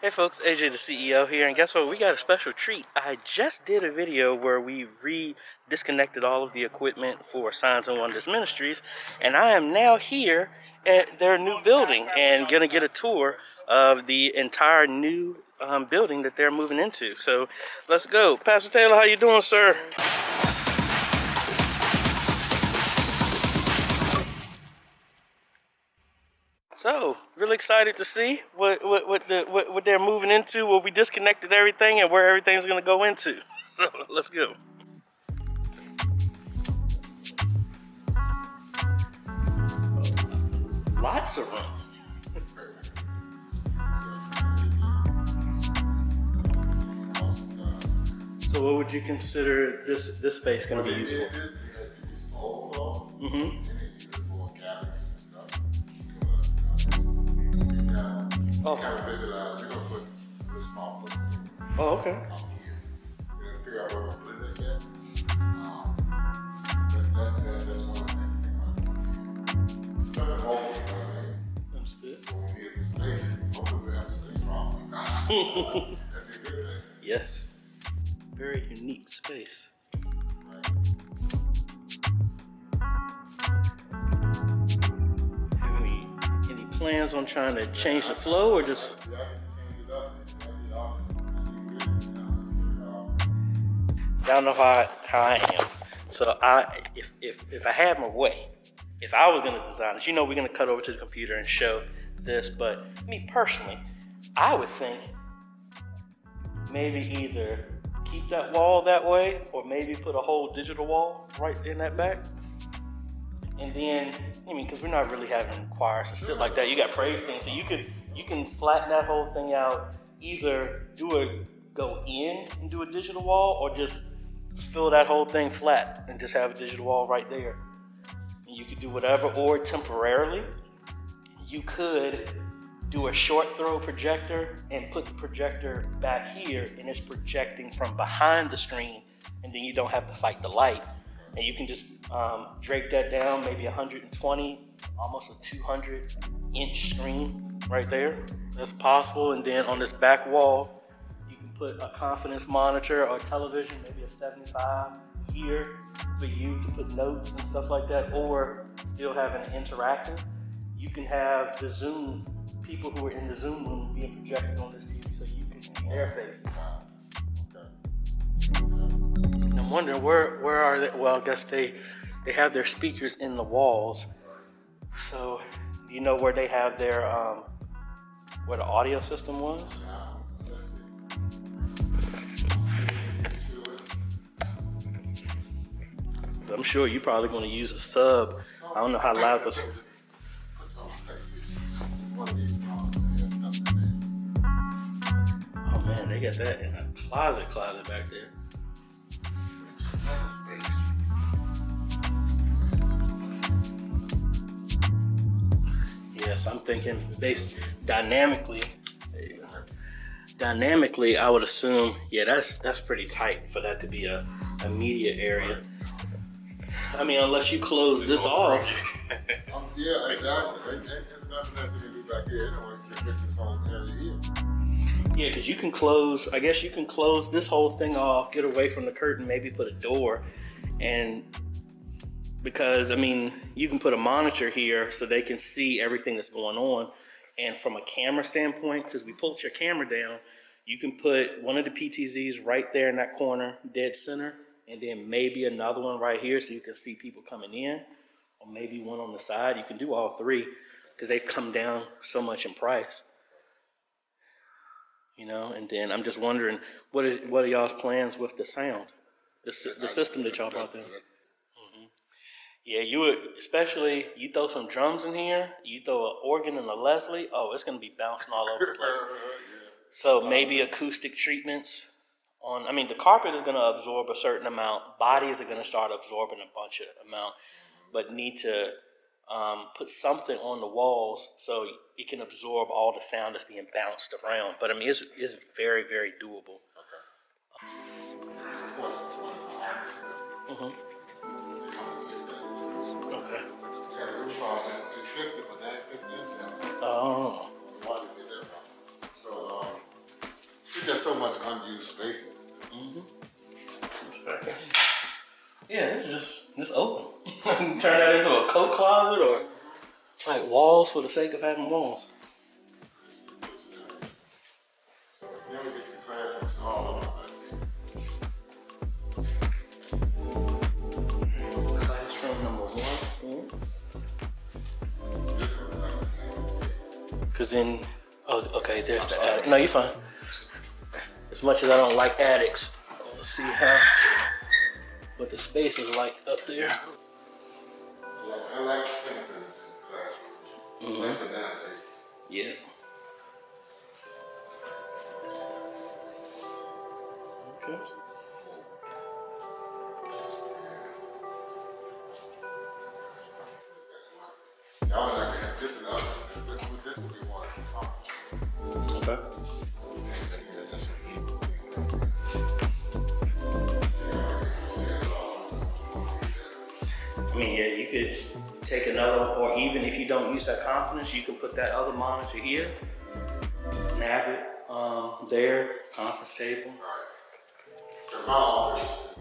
Hey folks, AJ the CEO here, and guess what? We got a special treat. I just did a video where we disconnected all of the equipment for Signs and Wonders Ministries, and I am now here at their new building and gonna get a tour of the entire new building that they're moving into. So let's go. Pastor Taylor, how you doing, sir? So, really excited to see what they're moving into, where we disconnected everything and where everything's gonna go into. So, let's go. Lots of room. So, what would you consider this space gonna be used for? Oh. Kind of visualize. We're gonna put the small bookstore. Oh, okay. Here. We're gonna figure out where we're gonna put it at. That's one thing. Something mobile, you know what I mean? Understood. So when we get the space, hopefully we'll have the space wrong. That'd be a good thing. Yes. Very unique space. Right. Any plans on trying to change the flow, or just? Yeah, I can change it up. Y'all know how I am. So if I had my way, if I was gonna design it, we're gonna cut over to the computer and show this, but me personally, I would think maybe either keep that wall that way, or maybe put a whole digital wall right in that back. And then, because we're not really having choirs to sit like that. You got praise teams, so you can flatten that whole thing out. Either go in and do a digital wall, or just fill that whole thing flat and just have a digital wall right there. And you could do whatever, or temporarily, you could do a short throw projector and put the projector back here, and it's projecting from behind the screen, and then you don't have to fight the light. And you can just drape that down, maybe 120, almost a 200-inch screen right there. That's possible. And then on this back wall, you can put a confidence monitor or television, maybe a 75 here for you to put notes and stuff like that, or still have an interactive. You can have the Zoom, people who are in the Zoom room being projected on this TV so you can see their faces. I'm wondering where are they? Well, I guess they have their speakers in the walls. So, do you know where they have their where the audio system was? I'm sure you're probably going to use a sub. I don't know how loud this. Oh man, they got that in a closet back there. Yes, I'm thinking based dynamically, I would assume, that's pretty tight for that to be a media area. Unless you close this off. Yeah, exactly. There's nothing else you can do back here anyway. You can fix this whole area here. Yeah, because you can close this whole thing off, get away from the curtain, maybe put a door, and because you can put a monitor here so they can see everything that's going on. And from a camera standpoint, because we pulled your camera down, you can put one of the PTZs right there in that corner, dead center, and then maybe another one right here so you can see people coming in, or maybe one on the side. You can do all three because they've come down so much in price. And then I'm just wondering, what are y'all's plans with the sound, the system that y'all brought there? Yeah, especially you throw some drums in here, you throw an organ and a Leslie, it's gonna be bouncing all over the place. So maybe acoustic treatments the carpet is gonna absorb a certain amount, bodies are gonna start absorbing a bunch of amount, but need to put something on the walls so it can absorb all the sound that's being bounced around. But it's very, very doable. Okay. Okay. Yeah, the roof off, they fixed it, but they fixed the inside. Oh. Why did they do that? So, so much unused space. Yeah, it's open. You can turn that into a coat closet or like walls for the sake of having walls. Classroom number 1. Cause then, oh, okay, there's the attic. No, you're fine. As much as I don't like attics, let's see what the space is like up there. Yeah, I like the things in the classroom. Less than nowadays. Yeah. Okay. Y'all would like to have this and other. This would be one of the Okay. I mean, yeah, you could take another, or even if you don't use that conference, you can put that other monitor here, nav it there, conference table. Right. My office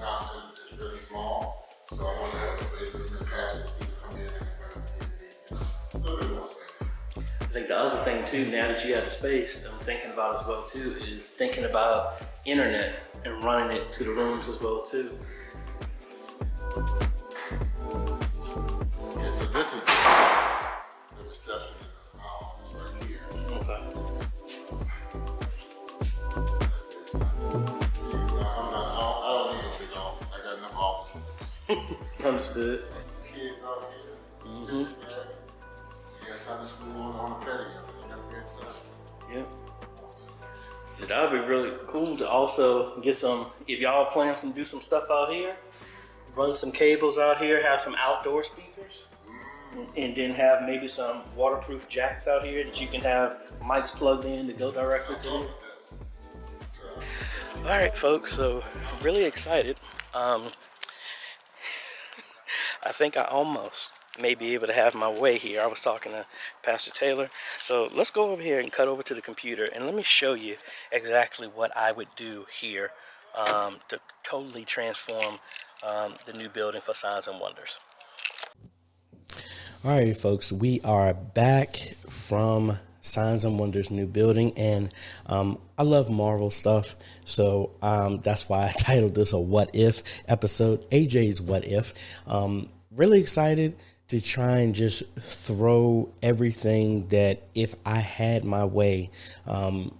is really small, so I want to have a space that can pass it to come in and a little bit more space. I think the other thing too, now that you have the space, I'm thinking about as well too, is thinking about internet and running it to the rooms as well too. This is the reception in our office right here. Okay. I don't need a big office. I got enough offices. Understood. Kids out here. You got Sunday school on the patio. You got to be inside. Yeah. That would be really cool to also get some, if y'all plan to do some stuff out here, run some cables out here, have some outdoor speakers. And then have maybe some waterproof jacks out here that you can have mics plugged in to go directly to them. All right, folks, so I'm really excited. I think I almost may be able to have my way here. I was talking to Pastor Taylor. So let's go over here and cut over to the computer and let me show you exactly what I would do here to totally transform the new building for Signs and Wonders. All right, folks, we are back from Signs and Wonders new building, and I love Marvel stuff, so that's why I titled this a What If episode, AJ's What If. Really excited to try and just throw everything that if I had my way and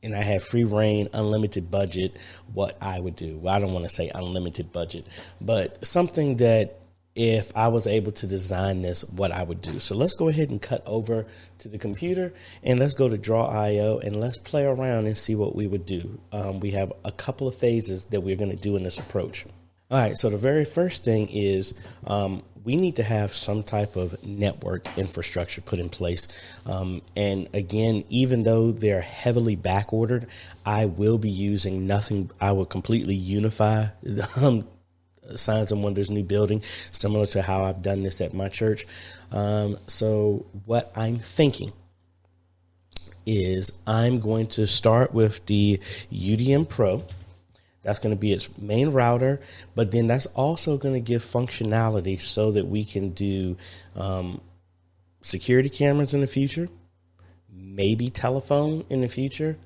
I had free reign, unlimited budget, what I would do. Well, I don't want to say unlimited budget, but something that if I was able to design this, what I would do. So let's go ahead and cut over to the computer and let's go to Draw.io and let's play around and see what we would do. We have a couple of phases that we're going to do in this approach. All right, so the very first thing is we need to have some type of network infrastructure put in place. And again, even though they're heavily back ordered, I will be using nothing. I will completely unify Signs and Wonders new building, similar to how I've done this at my church. So what I'm thinking is I'm going to start with the UDM Pro. That's going to be its main router, but then that's also going to give functionality so that we can do security cameras in the future, maybe telephone in the future,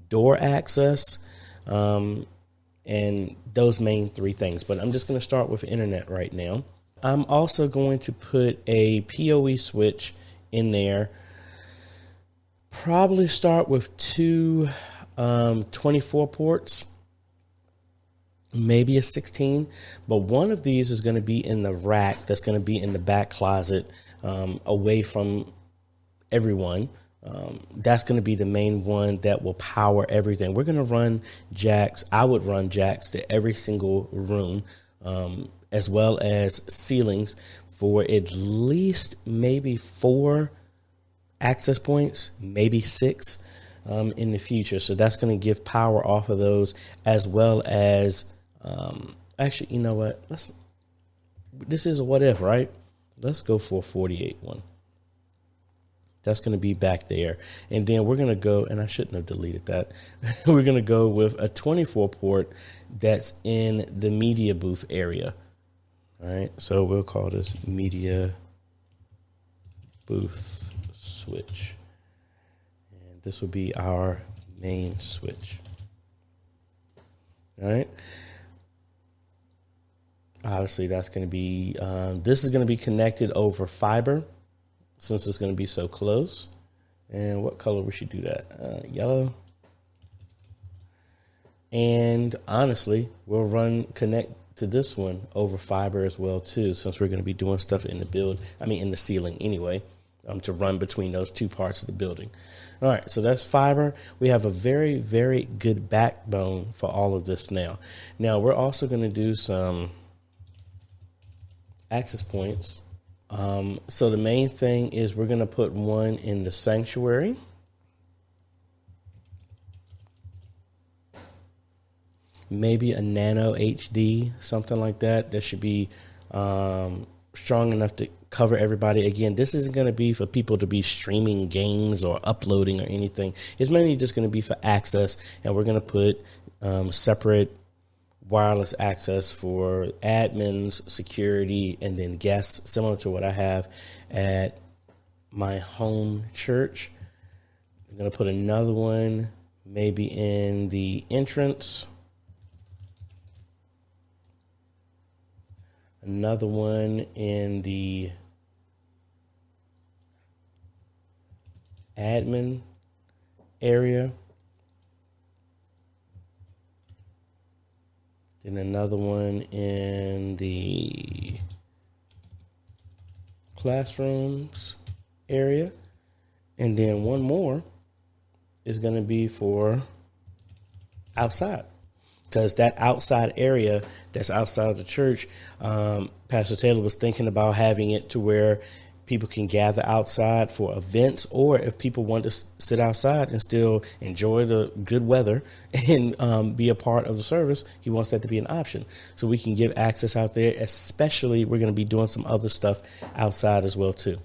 door access, and those main three things. But I'm just going to start with internet right now. I'm also going to put a POE switch in there. Probably start with two 24 ports, maybe a 16. But one of these is going to be in the rack that's going to be in the back closet away from everyone. That's going to be the main one that will power everything. We're going to run jacks. I would run jacks to every single room, as well as ceilings for at least maybe 4 access points, maybe 6 in the future. So that's going to give power off of those, as well as actually, you know what? This is a what if, right? Let's go for a 48 one. That's going to be back there. And then we're going to go, and I shouldn't have deleted that. We're going to go with a 24 port that's in the media booth area. All right. So we'll call this media booth switch. And this will be our main switch. All right. Obviously, that's going to be, this is going to be connected over fiber, since it's going to be so close. And what color we should do that? Yellow. And honestly, we'll connect to this one over fiber as well too, since we're going to be doing stuff in the in the ceiling anyway, to run between those two parts of the building. All right, so that's fiber. We have a very, very good backbone for all of this now. Now we're also going to do some access points. So the main thing is we're going to put one in the sanctuary. Maybe a nano HD, something like that. That should be strong enough to cover everybody. Again, this isn't going to be for people to be streaming games or uploading or anything. It's mainly just going to be for access. And we're going to put separate wireless access for admins, security, and then guests, similar to what I have at my home church. I'm going to put another one maybe in the entrance. Another one in the admin area. And another one in the classrooms area. And then one more is going to be for outside. Because that outside area that's outside of the church, Pastor Taylor was thinking about having it to where people can gather outside for events, or if people want to sit outside and still enjoy the good weather and be a part of the service, he wants that to be an option. So we can give access out there, especially we're going to be doing some other stuff outside as well too.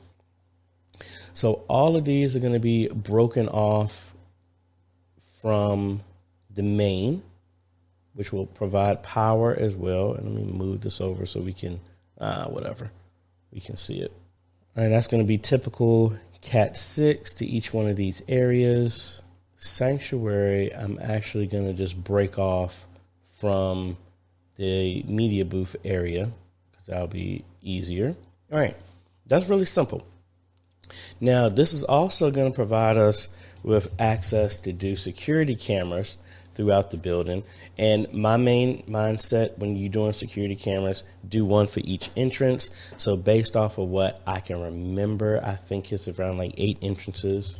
So all of these are going to be broken off from the main, which will provide power as well. And let me move this over so we can, we can see it. All right, that's going to be typical Cat 6 to each one of these areas. Sanctuary, I'm actually going to just break off from the media booth area because that'll be easier. All right, that's really simple. Now, this is also going to provide us with access to do security cameras throughout the building. And my main mindset when you're doing security cameras, do one for each entrance. So based off of what I can remember, I think it's around like 8 entrances.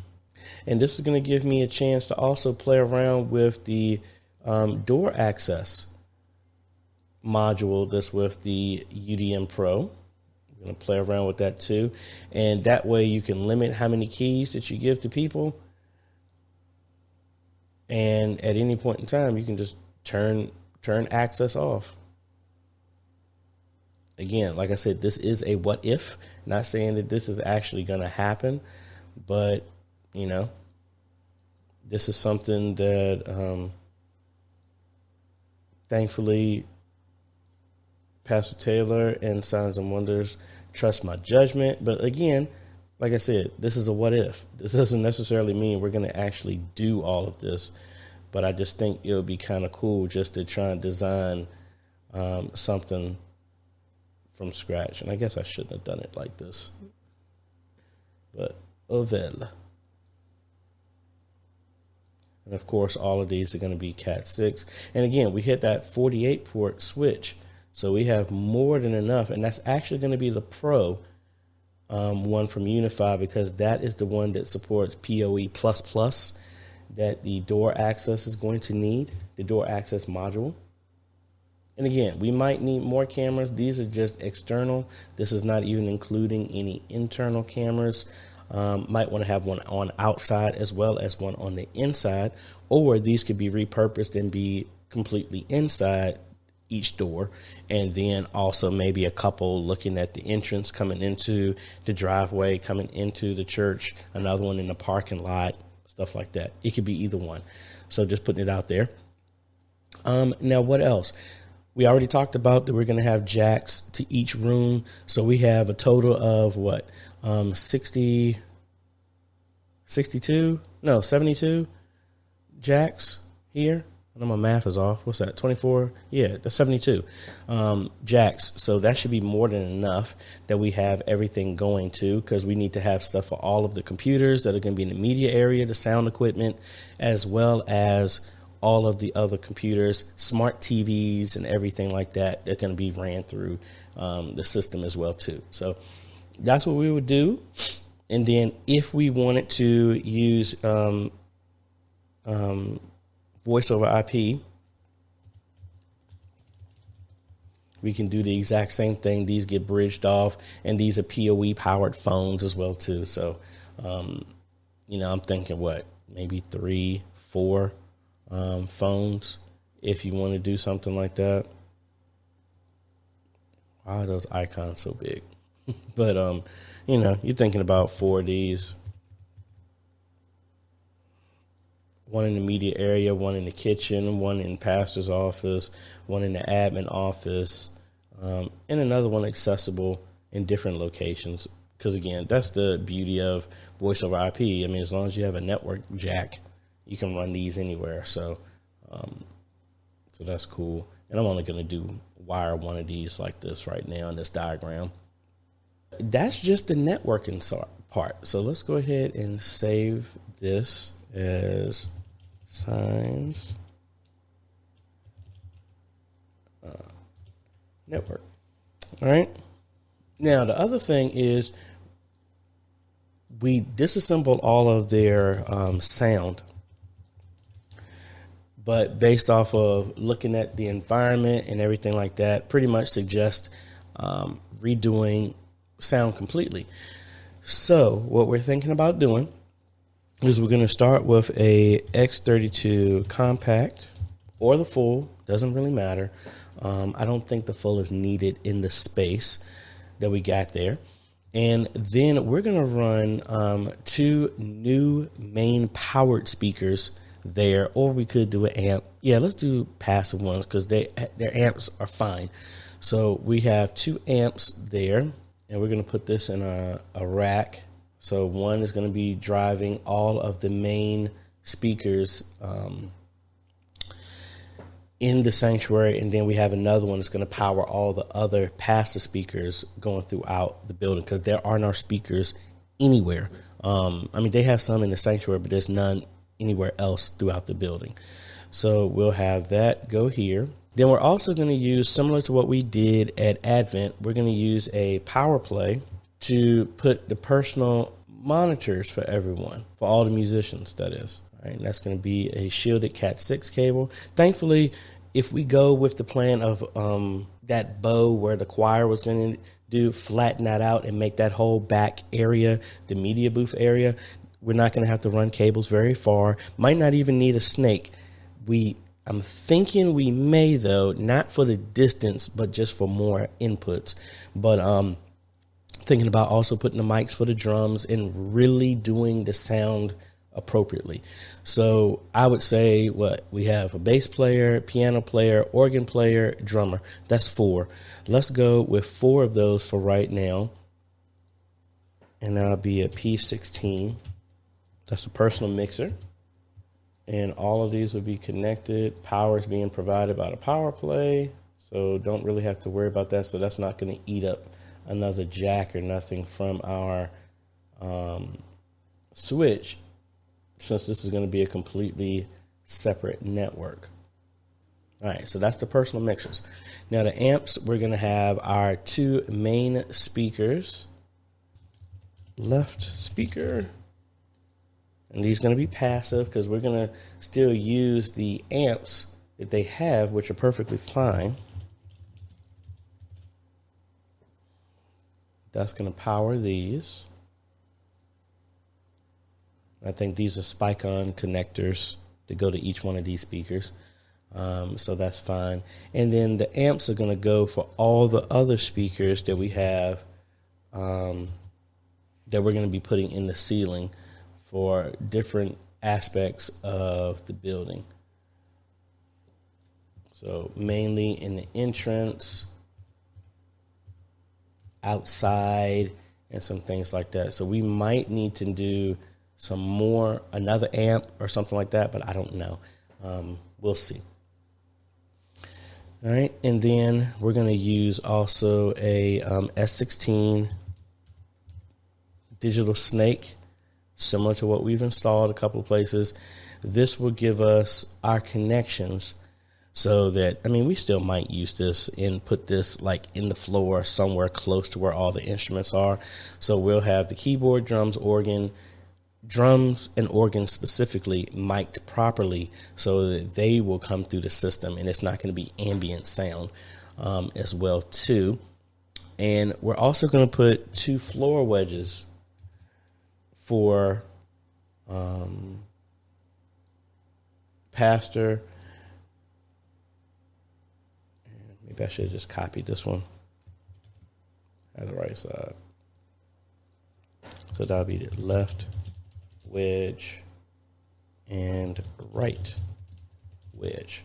And this is going to give me a chance to also play around with the door access module that's with the UDM Pro. I'm going to play around with that too. And that way you can limit how many keys that you give to people. And at any point in time, you can just turn access off. Again, like I said, this is a what if, not saying that this is actually going to happen, but, you know, this is something that thankfully Pastor Taylor and Signs and Wonders trust my judgment. But again, like I said, this is a what if. This doesn't necessarily mean we're going to actually do all of this, but I just think it would be kind of cool just to try and design something from scratch. And I guess I shouldn't have done it like this, but oh well. And of course, all of these are going to be Cat 6. And again, we hit that 48 port switch. So we have more than enough. And that's actually going to be the Pro one from Unify, because that is the one that supports POE++ that the door access is going to need, the door access module. And again, we might need more cameras. These are just external. This is not even including any internal cameras. Might want to have one on outside as well as one on the inside, or these could be repurposed and be completely inside, each door, and then also maybe a couple looking at the entrance coming into the driveway, coming into the church, another one in the parking lot, stuff like that. It could be either one. So just putting it out there. Now, what else? We already talked about that we're going to have jacks to each room. So we have a total of 72 jacks here. I know my math is off. What's that? 24? Yeah, that's 72 jacks. So that should be more than enough that we have everything going to, because we need to have stuff for all of the computers that are going to be in the media area, the sound equipment, as well as all of the other computers, smart TVs and everything like that that can be ran through the system as well too. So that's what we would do. And then if we wanted to use voice over IP, we can do the exact same thing. These get bridged off, and these are POE powered phones as well too. So, I'm thinking maybe 3, 4 phones if you want to do something like that. Why are those icons so big? But, you're thinking about 4 of these. One in the media area, one in the kitchen, one in pastor's office, one in the admin office, and another one accessible in different locations. Because, again, that's the beauty of voice over IP. I mean, as long as you have a network jack, you can run these anywhere. So that's cool. And I'm only going to wire one of these like this right now in this diagram. That's just the networking part. So let's go ahead and save this as signs network. All right. Now, the other thing is we disassembled all of their sound, but based off of looking at the environment and everything like that, pretty much suggest redoing sound completely. So what we're thinking about doing is we're going to start with a X32 compact or the full, doesn't really matter. I don't think the full is needed in the space that we got there. And then we're going to run 2 new main powered speakers there, or we could do an amp. Yeah, let's do passive ones because their amps are fine. So we have 2 amps there, and we're going to put this in a rack. So one is going to be driving all of the main speakers in the sanctuary, and then we have another one that's going to power all the other passive speakers going throughout the building, because there are no speakers anywhere. They have some in the sanctuary, but there's none anywhere else throughout the building. So we'll have that go here. Then we're also going to use, similar to what we did at Advent, we're going to use a power play to put the personal monitors for everyone, for all the musicians, that is. All right, and that's going to be a shielded Cat 6 cable. Thankfully, if we go with the plan of that bow where the choir was going to do, flatten that out and make that whole back area, the media booth area, we're not going to have to run cables very far. Might not even need a snake. I'm thinking we may, though, not for the distance, but just for more inputs. But thinking about also putting the mics for the drums and really doing the sound appropriately. So I would say we have a bass player, piano player, organ player, drummer. That's 4. Let's go with 4 of those for right now. And that'll be a P16. That's a personal mixer. And all of these will be connected. Power is being provided by the power play. So don't really have to worry about that. So that's not going to eat up another jack or nothing from our switch, since this is going to be a completely separate network. All right, so that's the personal mixers. Now the amps, we're going to have our 2 main speakers. Left speaker. And these are going to be passive because we're going to still use the amps that they have, which are perfectly fine. That's going to power these. I think these are spike-on connectors to go to each one of these speakers. So that's fine. And then the amps are going to go for all the other speakers that we have that we're going to be putting in the ceiling for different aspects of the building. So mainly in the entrance, outside, and some things like that. So we might need to do another amp or something like that, but I don't know. We'll see. All right, and then we're going to use also a S16 digital snake, similar to what we've installed a couple of places. This will give us our connections so that, I mean, we still might use this and put this like in the floor somewhere close to where all the instruments are. So we'll have the keyboard, drums and organ specifically mic'd properly so that they will come through the system and it's not going to be ambient sound as well too. And we're also going to put 2 floor wedges for Pastor. Maybe I should have just copied this one. At the right side. So that'll be the left wedge and right wedge.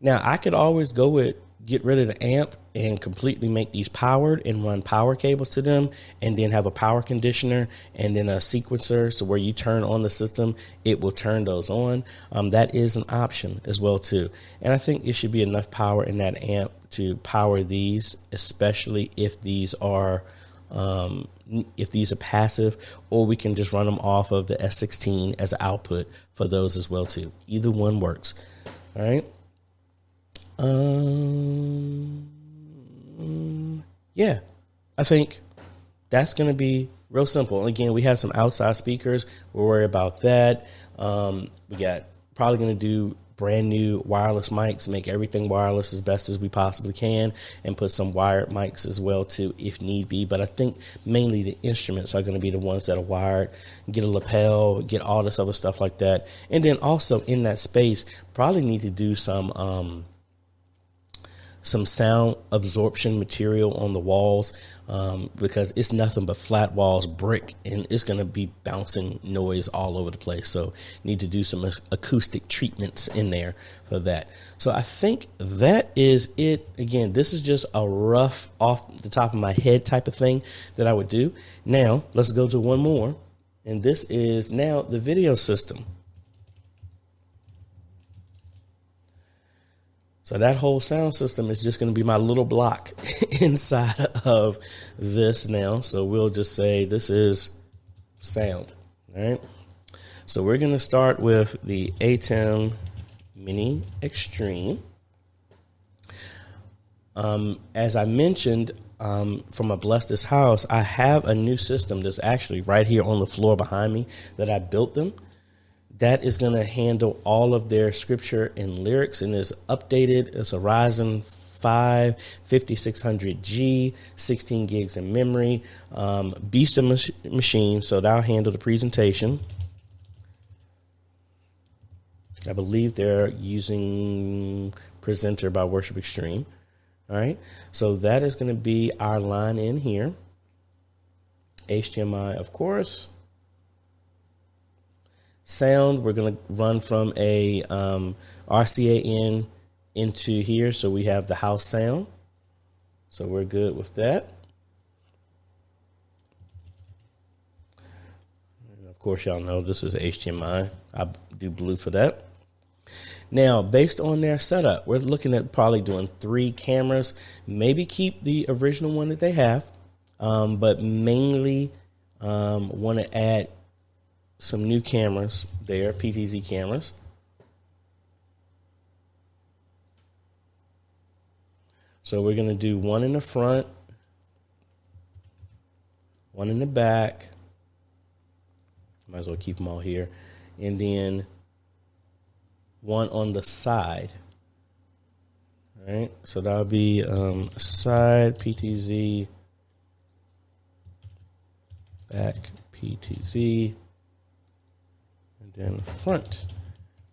Now I could always get rid of the amp and completely make these powered and run power cables to them and then have a power conditioner and then a sequencer. So where you turn on the system, it will turn those on. That is an option as well too. And I think it should be enough power in that amp to power these, especially if these are passive, or we can just run them off of the S16 as an output for those as well too. Either one works. All right. Yeah, I think that's going to be real simple. And again, we have some outside speakers. We'll worry about that. We got probably going to do brand new wireless mics, make everything wireless as best as we possibly can, and put some wired mics as well too, if need be. But I think mainly the instruments are going to be the ones that are wired. Get a lapel, get all this other stuff like that. And then also in that space, probably need to do some sound absorption material on the walls, because it's nothing but flat walls, brick, and it's going to be bouncing noise all over the place. So need to do some acoustic treatments in there for that. So I think that is it. Again, this is just a rough off the top of my head type of thing that I would do. Now let's go to one more. And this is now the video system. So that whole sound system is just going to be my little block inside of this now. So we'll just say this is sound. All right. So we're going to start with the ATEM Mini Extreme. As I mentioned, from a Bless This House, I have a new system that's actually right here on the floor behind me that I built them. That is going to handle all of their scripture and lyrics, and is updated. It's a Ryzen 5 5600G, 16 gigs in memory, beast of machine. So that'll handle the presentation. I believe they're using Presenter by Worship Extreme. All right. So that is going to be our line in here. HDMI, of course. Sound, we're going to run from a RCA in into here, so we have the house sound. So we're good with that. And of course, y'all know this is HDMI. I do blue for that. Now, based on their setup, we're looking at probably doing 3 cameras. Maybe keep the original one that they have, but mainly want to add some new cameras there, PTZ cameras. So we're going to do one in the front, one in the back. Might as well keep them all here. And then one on the side. All right. So that'll be side PTZ, back PTZ. Then front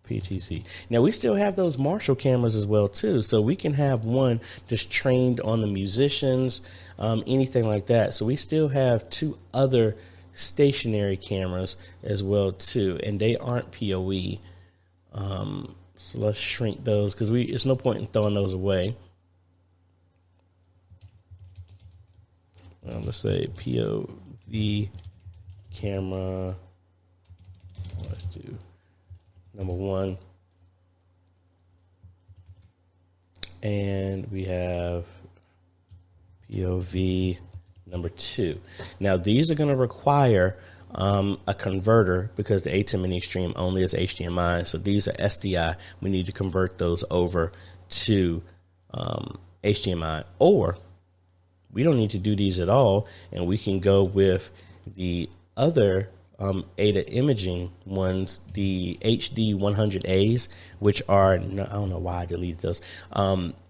PTC. Now we still have those Marshall cameras as well too, so we can have one just trained on the musicians, anything like that. So we still have 2 other stationary cameras as well too, and they aren't POE. So let's shrink those because it's no point in throwing those away. Let's say POV camera. Let's do number 1. And we have POV number 2. Now these are going to require a converter because the ATEM and Extreme only is HDMI. So these are SDI. We need to convert those over to HDMI, or we don't need to do these at all, and we can go with the other ATA imaging ones, the HD 100As, which are, no, I don't know why I deleted those,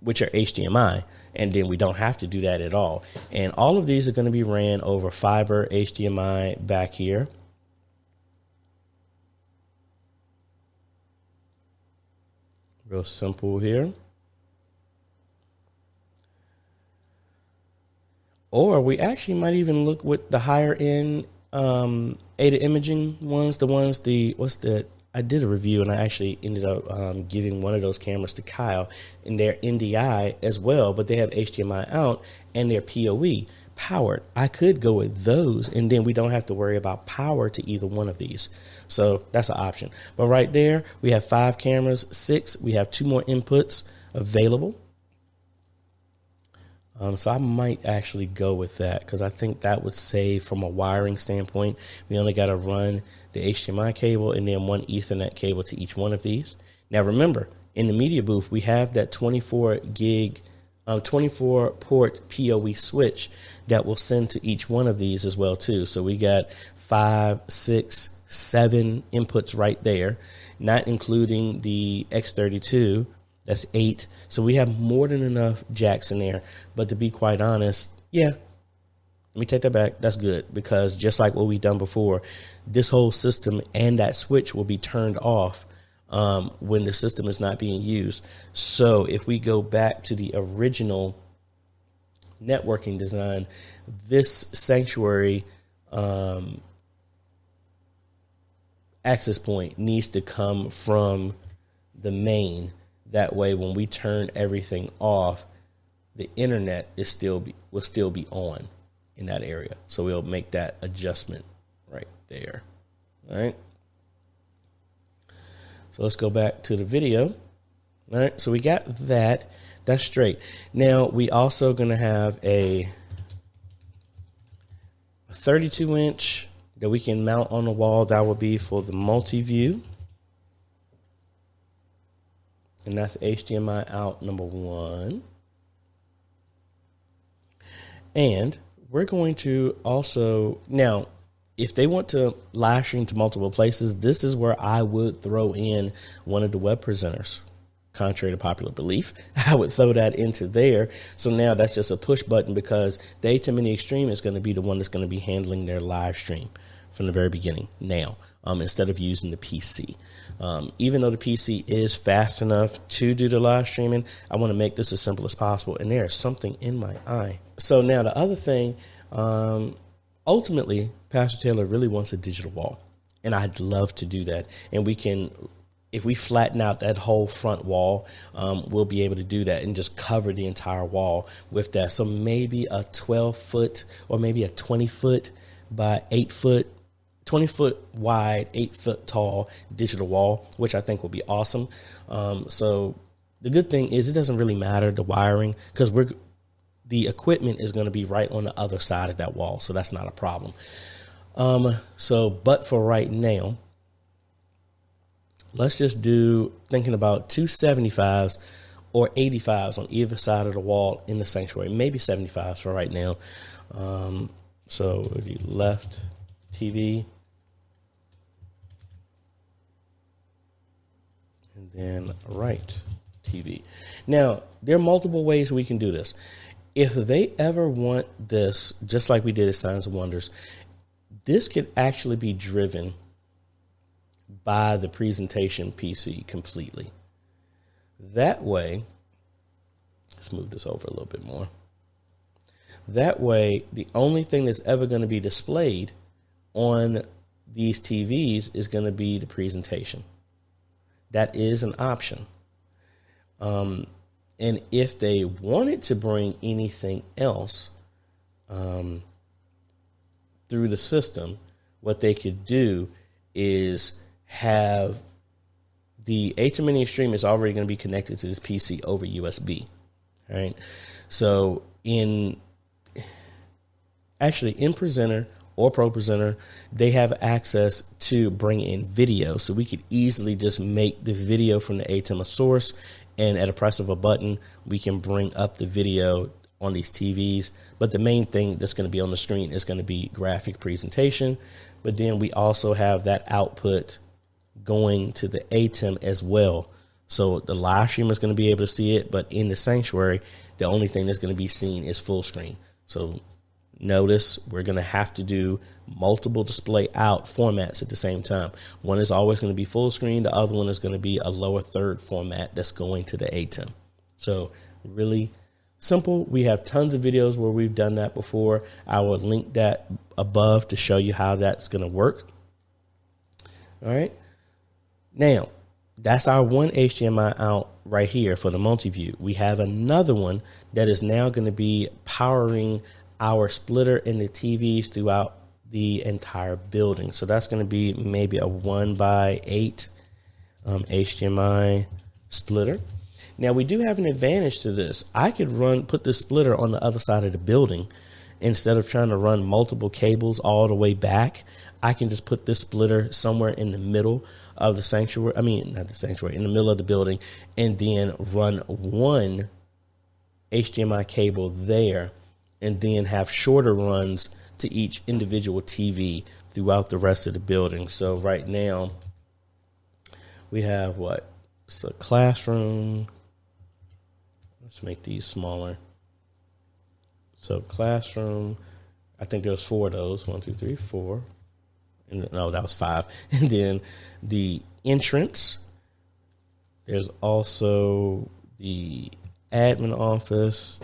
which are HDMI, and then we don't have to do that at all. And all of these are going to be ran over fiber HDMI back here. Real simple here. Or we actually might even look with the higher end ATA imaging ones, I did a review and I actually ended up giving one of those cameras to Kyle, and they're NDI as well, but they have HDMI out and they're PoE powered. I could go with those and then we don't have to worry about power to either one of these. So that's an option. But right there, we have 5 cameras, 6, we have 2 more inputs available. So I might actually go with that because I think that would save from a wiring standpoint. We only got to run the HDMI cable and then 1 Ethernet cable to each one of these. Now remember, in the media booth, we have that 24 port POE switch that will send to each one of these as well too. So we got 5, 6, 7 inputs right there, not including the X32. That's 8. So we have more than enough jacks in there. But to be quite honest, yeah, let me take that back. That's good, because just like what we've done before, this whole system and that switch will be turned off when the system is not being used. So if we go back to the original networking design, this sanctuary access point needs to come from the main. That way, when we turn everything off, the internet will still be on in that area. So we'll make that adjustment right there. All right. So let's go back to the video. All right. So we got that. That's straight. Now we also going to have a 32-inch that we can mount on the wall. That will be for the multi-view. And that's HDMI out number 1. And we're going to also, now, if they want to live stream to multiple places, this is where I would throw in one of the web presenters. Contrary to popular belief, I would throw that into there. So now that's just a push button, because the ATEM and the Extreme is going to be the one that's going to be handling their live stream from the very beginning now, instead of using the PC. Even though the PC is fast enough to do the live streaming, I want to make this as simple as possible. And there's something in my eye. So now the other thing, ultimately, Pastor Taylor really wants a digital wall. And I'd love to do that. And we can, if we flatten out that whole front wall, we'll be able to do that and just cover the entire wall with that. So maybe a 12-foot or maybe a 20-foot by 8-foot, 20-foot wide, 8-foot tall digital wall, which I think will be awesome. So the good thing is it doesn't really matter the wiring, because the equipment is going to be right on the other side of that wall. So that's not a problem. But for right now, let's just do, thinking about 275s or 85s on either side of the wall in the sanctuary, maybe 75s for right now. So the left TV, and then right TV. Now, there are multiple ways we can do this. If they ever want this, just like we did at Signs of Wonders, this could actually be driven by the presentation PC completely. That way, let's move this over a little bit more. That way, the only thing that's ever going to be displayed on these TVs is going to be the presentation. That is an option. And if they wanted to bring anything else through the system, what they could do is have the ATEM Mini Extreme is already going to be connected to this PC over USB. All right. So in Presenter or Pro Presenter, they have access to bring in video. So we could easily just make the video from the ATEM a source, and at a press of a button, we can bring up the video on these TVs. But the main thing that's going to be on the screen is going to be graphic presentation. But then we also have that output going to the ATEM as well. So the live stream is going to be able to see it, but in the sanctuary, the only thing that's going to be seen is full screen. So notice we're going to have to do multiple display out formats at the same time. One is always going to be full screen. The other one is going to be a lower third format that's going to the ATEM. So really simple. We have tons of videos where we've done that before. I will link that above to show you how that's going to work. All right. Now, that's our one HDMI out right here for the multi-view. We have another one that is now going to be powering our splitter and the TVs throughout the entire building. So that's going to be maybe a 1x8 HDMI splitter. Now we do have an advantage to this. I could put the splitter on the other side of the building instead of trying to run multiple cables all the way back. I can just put this splitter somewhere in the middle of the sanctuary. I mean, not the sanctuary, in the middle of the building, and then run one HDMI cable there, and then have shorter runs to each individual TV throughout the rest of the building. So right now we have what? It's a classroom. Let's make these smaller. So classroom, I think there's 4 of those. 1, 2, 3, 4. And no, that was 5. And then the entrance. There's also the admin office.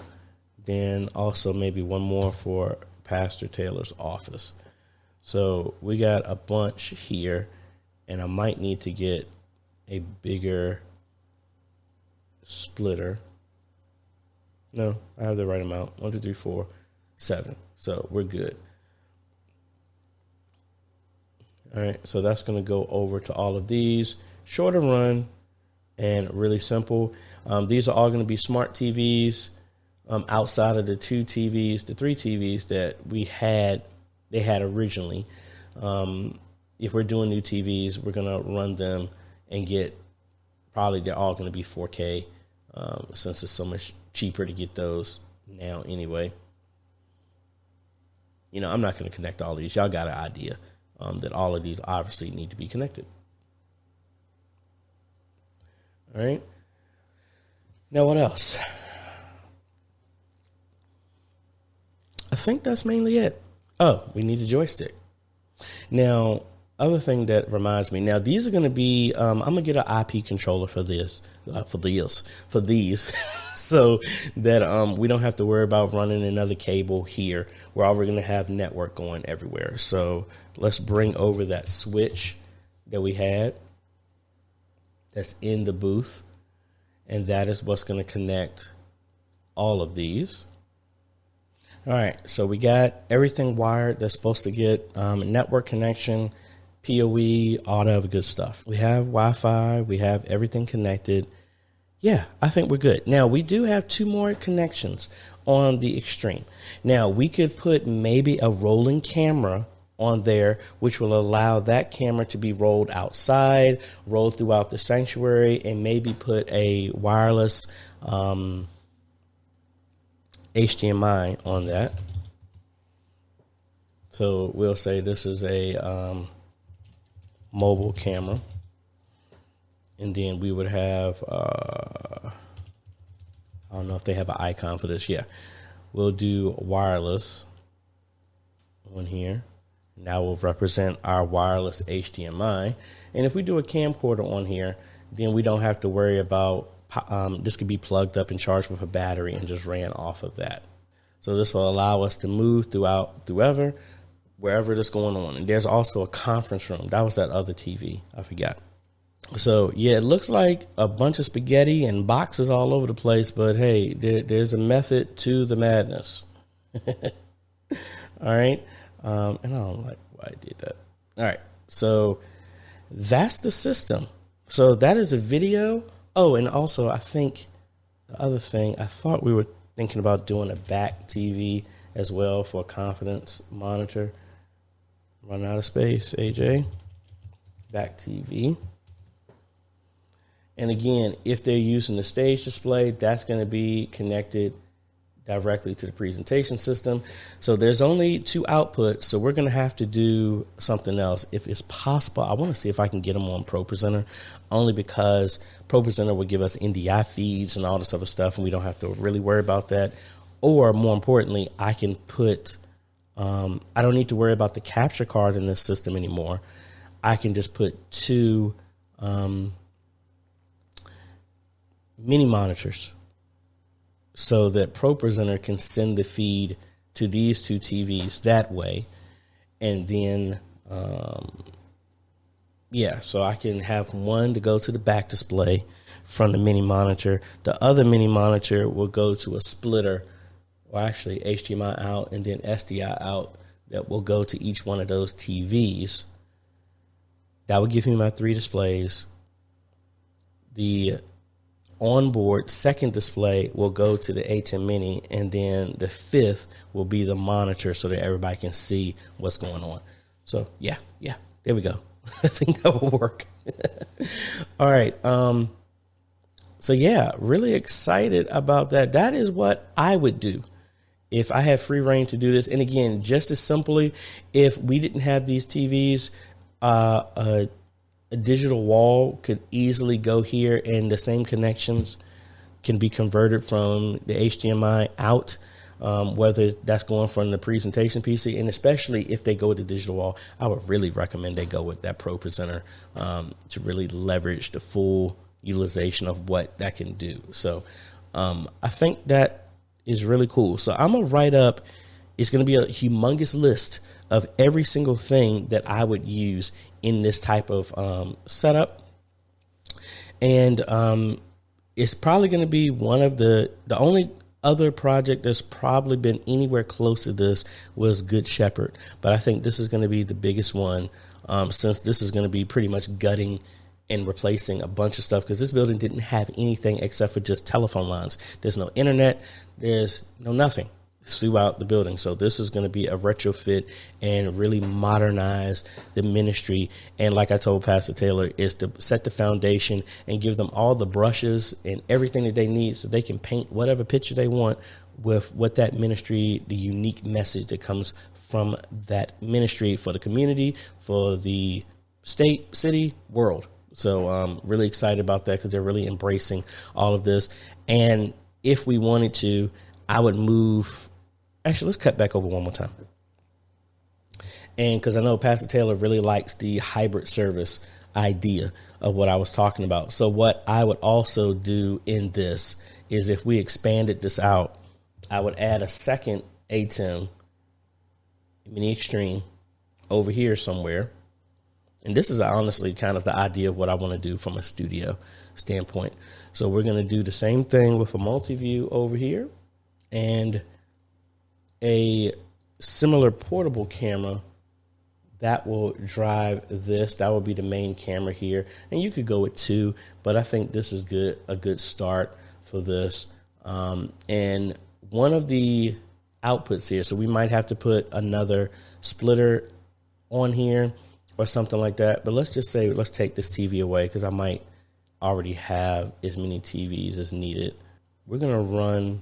Then also maybe one more for Pastor Taylor's office. So we got a bunch here, and I might need to get a bigger splitter. No, I have the right amount. 1, 2, 3, 4, 7. So we're good. All right, so that's going to go over to all of these. Shorter run and really simple. These are all going to be smart TVs outside of the 2 TVs, the 3 TVs that they had originally. If we're doing new TVs, we're going to run them and get, probably they're all going to be 4K since it's so much cheaper to get those now anyway. You know, I'm not going to connect all these. Y'all got an idea that all of these obviously need to be connected. All right. Now, what else? I think that's mainly it. Oh, we need a joystick. Now, other thing that reminds me, now these are going to be, I'm going to get an IP controller for these, so that we don't have to worry about running another cable here. We're already going to have network going everywhere. So let's bring over that switch that we had that's in the booth, and that is what's going to connect all of these. All right, so we got everything wired that's supposed to get network connection, POE, all that good stuff. We have Wi-Fi. We have everything connected. Yeah, I think we're good. Now, we do have 2 more connections on the Extreme. Now, we could put maybe a rolling camera on there, which will allow that camera to be rolled outside, rolled throughout the sanctuary, and maybe put a wireless HDMI on that. So we'll say this is a mobile camera, and then we would have I don't know if they have an icon for this. Yeah, we'll do wireless on here, And that will represent our wireless HDMI. And if we do a camcorder on here, then we don't have to worry about, this could be plugged up and charged with a battery and just ran off of that. So this will allow us to move wherever that's going on. And there's also a conference room. That was that other TV. I forgot. So yeah, it looks like a bunch of spaghetti and boxes all over the place, but hey, there's a method to the madness. All right. And I don't like why I did that. All right. So that's the system. So that is a video. Oh, and also I think the other thing, I thought we were thinking about doing a back TV as well for a confidence monitor. Run out of space, AJ. Back TV. And again, if they're using the stage display, that's going to be connected directly to the presentation system. So there's only 2 outputs, so we're going to have to do something else. If it's possible, I want to see if I can get them on ProPresenter, only because ProPresenter will give us NDI feeds and all this other stuff, and we don't have to really worry about that. Or more importantly, I can put, I don't need to worry about the capture card in this system anymore. I can just put 2 mini monitors so that ProPresenter can send the feed to these 2 TVs that way. And then, so I can have one to go to the back display from the mini monitor. The other mini monitor will go to a splitter, or actually HDMI out and then SDI out, that will go to each one of those TVs. That will give me my 3 displays. The onboard second display will go to the ATEM Mini, and then the 5th will be the monitor so that everybody can see what's going on. So yeah, there we go. I think that will work. All right. So yeah, really excited about that. That is what I would do if I had free reign to do this. And again, just as simply, if we didn't have these TVs, a digital wall could easily go here, and the same connections can be converted from the HDMI out, whether that's going from the presentation PC, and especially if they go with the digital wall, I would really recommend they go with that ProPresenter to really leverage the full utilization of what that can do. So I think that is really cool. So I'm going to write up, it's going to be a humongous list of every single thing that I would use in this type of setup. And it's probably going to be one of the only other project that's probably been anywhere close to this was Good Shepherd. But I think this is going to be the biggest one, since this is going to be pretty much gutting and replacing a bunch of stuff, because this building didn't have anything except for just telephone lines. There's no internet. There's no nothing throughout the building. So this is going to be a retrofit and really modernize the ministry. And like I told Pastor Taylor, is to set the foundation and give them all the brushes and everything that they need so they can paint whatever picture they want with what that ministry, the unique message that comes from that ministry for the community, for the state, city, world. So really excited about that, because they're really embracing all of this. And if we wanted to, I would move. Actually, let's cut back over one more time. And because I know Pastor Taylor really likes the hybrid service idea of what I was talking about. So what I would also do in this is, if we expanded this out, I would add a second ATEM mini extreme over here somewhere. And this is honestly kind of the idea of what I want to do from a studio standpoint. So we're going to do the same thing with a multi-view over here, and a similar portable camera that will drive this. That will be the main camera here. And you could go with 2, but I think this is a good start for this. And one of the outputs here, so we might have to put another splitter on here or something like that. But let's just say, let's take this TV away, because I might already have as many TVs as needed. We're going to run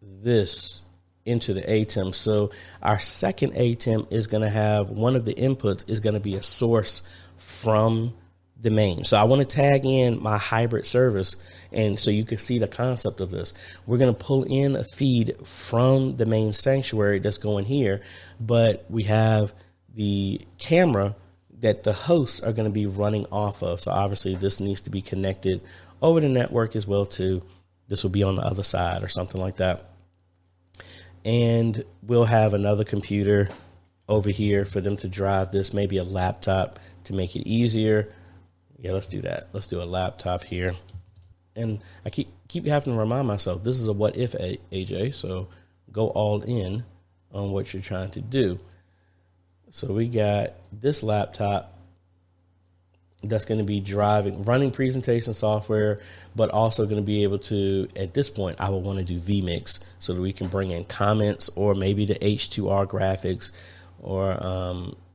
this into the ATEM. So our second ATEM is going to have, one of the inputs is going to be a source from the main. So I want to tag in my hybrid service, and so you can see the concept of this. We're going to pull in a feed from the main sanctuary that's going here, but we have the camera that the hosts are going to be running off of. So obviously this needs to be connected over the network as well too. This will be on the other side or something like that. And we'll have another computer over here for them to drive this, maybe a laptop to make it easier. Yeah, let's do that. Let's do a laptop here. And I keep having to remind myself, this is a what if, AJ, so go all in on what you're trying to do. So we got this laptop that's going to be running presentation software, but also going to be able to, at this point, I would want to do vMix so that we can bring in comments or maybe the H2R graphics or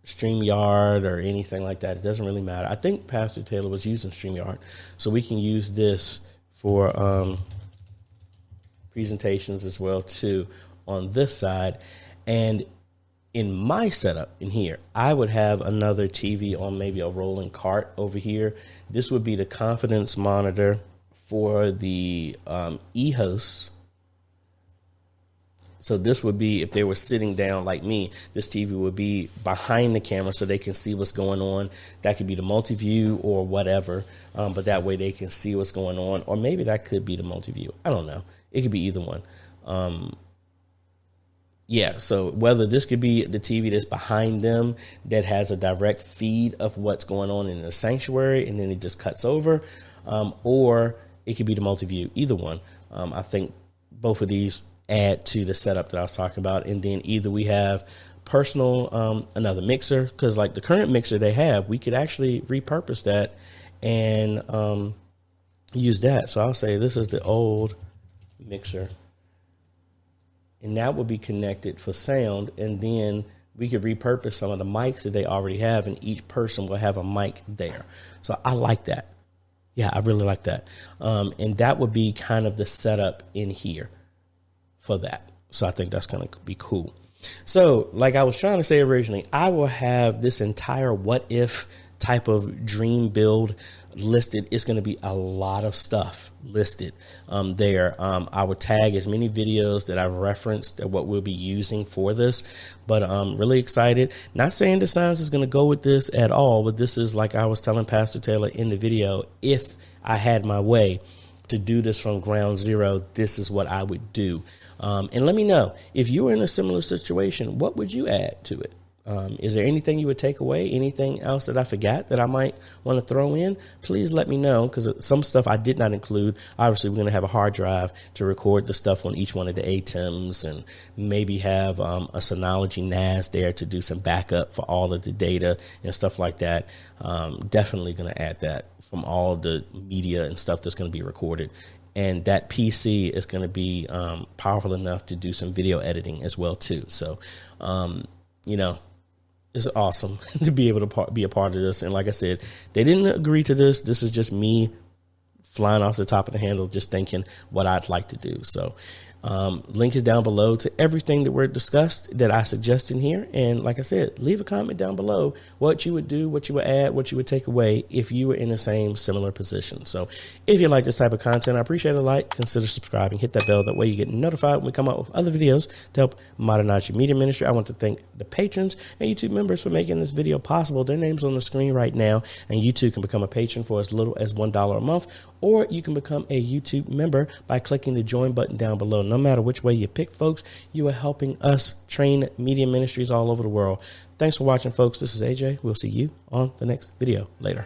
StreamYard or anything like that. It doesn't really matter. I think Pastor Taylor was using StreamYard, so we can use this for presentations as well too on this side. And in my setup in here, I would have another TV on maybe a rolling cart over here. This would be the confidence monitor for the e-hosts. So this would be, if they were sitting down like me, this TV would be behind the camera so they can see what's going on. That could be the multi-view or whatever, but that way they can see what's going on. Or maybe that could be the multi-view. I don't know. It could be either one. Yeah, so whether this could be the TV that's behind them that has a direct feed of what's going on in the sanctuary and then it just cuts over, or it could be the multi-view, either one. I think both of these add to the setup that I was talking about. And then either we have personal, another mixer, because like the current mixer they have, we could actually repurpose that and use that. So I'll say this is the old mixer. And that will be connected for sound. And then we could repurpose some of the mics that they already have, and each person will have a mic there. So I like that. Yeah, I really like that. And that would be kind of the setup in here for that. So I think that's going to be cool. So like I was trying to say originally, I will have this entire what if type of dream build listed. It's going to be a lot of stuff listed there. I would tag as many videos that I've referenced that what we'll be using for this, but I'm really excited. Not saying the science is going to go with this at all, but this is, like I was telling Pastor Taylor in the video, if I had my way to do this from ground zero, this is what I would do. And let me know if you were in a similar situation, what would you add to it? Is there anything you would take away? Anything else that I forgot that I might want to throw in? Please let me know, because some stuff I did not include. Obviously, we're going to have a hard drive to record the stuff on each one of the ATEMs, and maybe have a Synology NAS there to do some backup for all of the data and stuff like that. Definitely going to add that from all the media and stuff that's going to be recorded. And that PC is going to be powerful enough to do some video editing as well, too. So, you know, it's awesome to be able to be a part of this. And like I said, they didn't agree to this. This is just me flying off the top of the handle, just thinking what I'd like to do. So link is down below to everything that we're discussed that I suggest in here. And like I said, leave a comment down below what you would do, what you would add, what you would take away if you were in the same similar position. So if you like this type of content, I appreciate a like, consider subscribing, hit that bell. That way you get notified when we come out with other videos to help modernize your media ministry. I want to thank the patrons and YouTube members for making this video possible. Their names on the screen right now, and you too can become a patron for as little as $1 a month, or you can become a YouTube member by clicking the join button down below. No matter which way you pick, folks, you are helping us train media ministries all over the world. Thanks for watching, folks. This is AJ. We'll see you on the next video. Later.